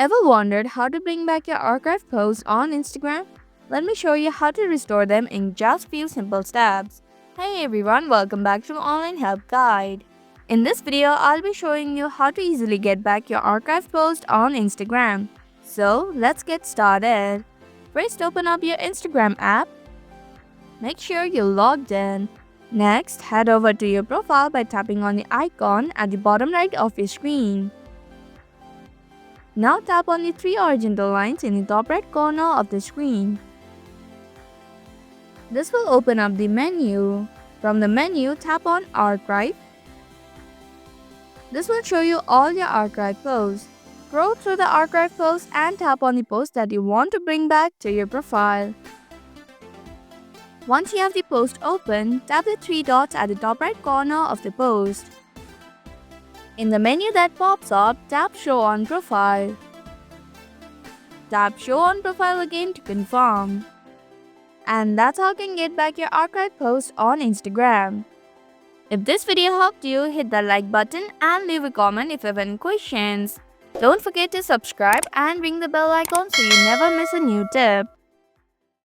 Ever wondered how to bring back your archived posts on Instagram? Let me show you how to restore them in just few simple steps. Hey everyone, welcome back to Online Help Guide. In this video, I'll be showing you how to easily get back your archived post on Instagram. So let's get started. First, open up your Instagram app. Make sure you're logged in. Next, head over to your profile by tapping on the icon at the bottom right of your screen. Now tap on the three horizontal lines in the top right corner of the screen. This will open up the menu. From the menu, tap on Archive. This will show you all your archive posts. Scroll through the archive posts and tap on the post that you want to bring back to your profile. Once you have the post open, tap the three dots at the top right corner of the post. In the menu that pops up, tap Show on Profile. Tap Show on Profile again to confirm. And that's how you can get back your archived post on Instagram. If this video helped you, hit the like button and leave a comment if you have any questions. Don't forget to subscribe and ring the bell icon so you never miss a new tip.